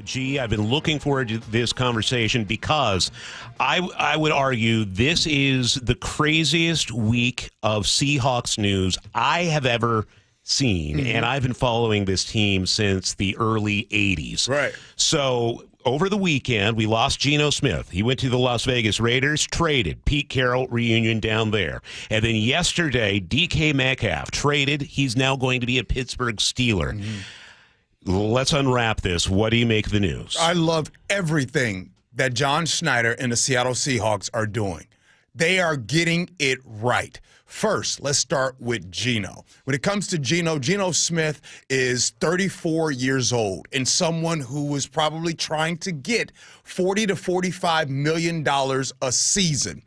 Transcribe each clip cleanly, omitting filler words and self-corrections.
Gee, I've been looking forward to this conversation because I would argue this is the craziest week of Seahawks news I have ever seen, and I've been following this team since the early 80s. Right. So over the weekend, we lost Geno Smith. He went to the Las Vegas Raiders, traded. Pete Carroll reunion down there. And then yesterday, DK Metcalf traded. He's now going to be a Pittsburgh Steeler. Let's unwrap this. What do you make of the news? I love everything that John Schneider and the Seattle Seahawks are doing. They are getting it right. First, let's start with Geno. When it comes to Geno Smith is 34 years old and someone who was probably trying to get $40 to $45 million a season.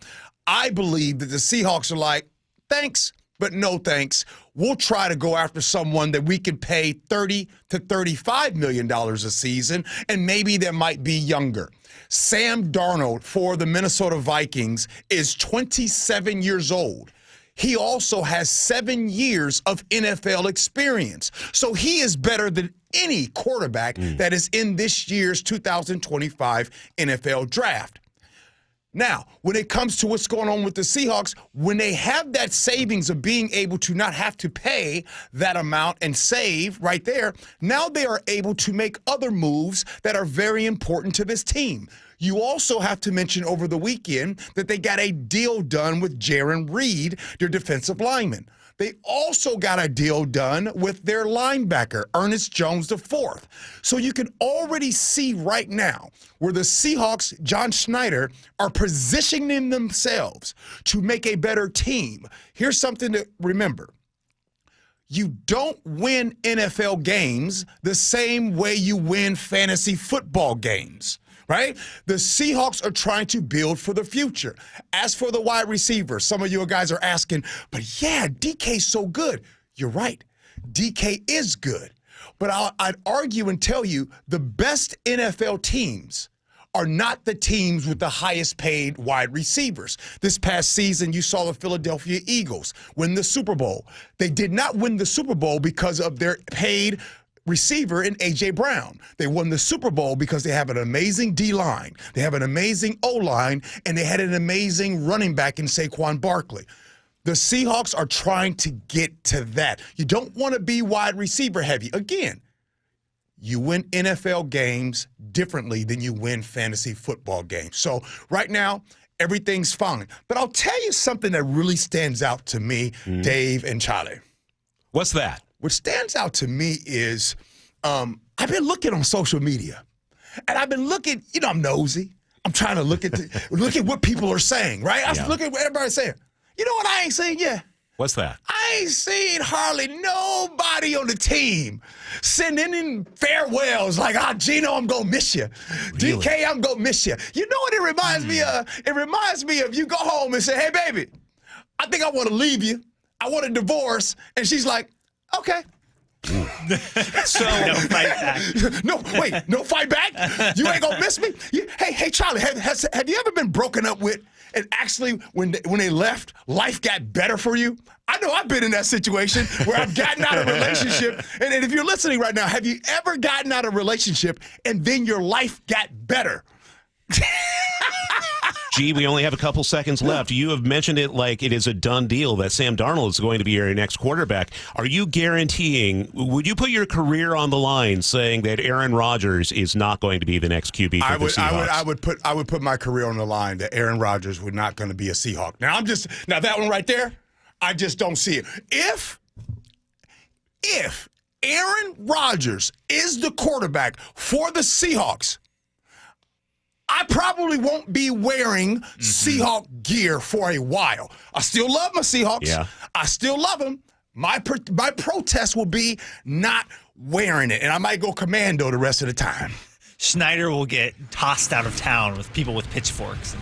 I believe that the Seahawks are like, thanks, but no thanks. We'll try to go after someone that we can pay $30 to $35 million a season, and maybe they might be younger. Sam Darnold for the Minnesota Vikings is 27 years old. He also has 7 years of NFL experience. So he is better than any quarterback that is in this year's 2025 NFL draft. Now, when it comes to what's going on with the Seahawks, when they have that savings of being able to not have to pay that amount and save right there, now they are able to make other moves that are very important to this team. You also have to mention over the weekend that they got a deal done with Jaron Reed, their defensive lineman. They also got a deal done with their linebacker, Ernest Jones IV. So you can already see right now where the Seahawks, John Schneider, are positioning themselves to make a better team. Here's something to remember. You don't win NFL games the same way you win fantasy football games. Right? The Seahawks are trying to build for the future. As for the wide receiver, some of you guys are asking, but yeah, DK's so good. You're right. DK is good. But I'd argue and tell you the best NFL teams are not the teams with the highest paid wide receivers. This past season, you saw the Philadelphia Eagles win the Super Bowl. They did not win the Super Bowl because of their paid receiver in A.J. Brown. They won the Super Bowl because they have an amazing D-line, they have an amazing O-line, and they had an amazing running back in Saquon Barkley. The Seahawks are trying to get to that. You don't want to be wide receiver heavy. Again, you win NFL games differently than you win fantasy football games. So right now, everything's fine. But I'll tell you something that really stands out to me, Dave and Charlie. What's that? What stands out to me is I've been looking on social media, and I've been looking, I'm nosy. I'm trying to look at what people are saying, right? I look at what everybody's saying. You know what I ain't seen yet? What's that? I ain't seen hardly nobody on the team sending in farewells like, Geno, I'm going to miss you. Really? DK, I'm going to miss you. You know what it reminds me of? It reminds me of you go home and say, hey, baby, I think I want to leave you. I want a divorce. And she's like, okay. So no fight back. No fight back? You ain't gonna miss me? Hey, Charlie, have you ever been broken up with and actually when they left, life got better for you? I know I've been in that situation where I've gotten out of a relationship, and if you're listening right now, have you ever gotten out of a relationship and then your life got better? Gee, we only have a couple seconds left. You have mentioned it like it is a done deal that Sam Darnold is going to be your next quarterback. Are you guaranteeing, would you put your career on the line saying that Aaron Rodgers is not going to be the next QB for the Seahawks? I would put my career on the line that Aaron Rodgers would not going to be a Seahawk. Now that one right there, I just don't see it. If Aaron Rodgers is the quarterback for the Seahawks, I probably won't be wearing Seahawk gear for a while. I still love my Seahawks. Yeah. I still love them. My protest will be not wearing it, and I might go commando the rest of the time. Schneider will get tossed out of town with people with pitchforks.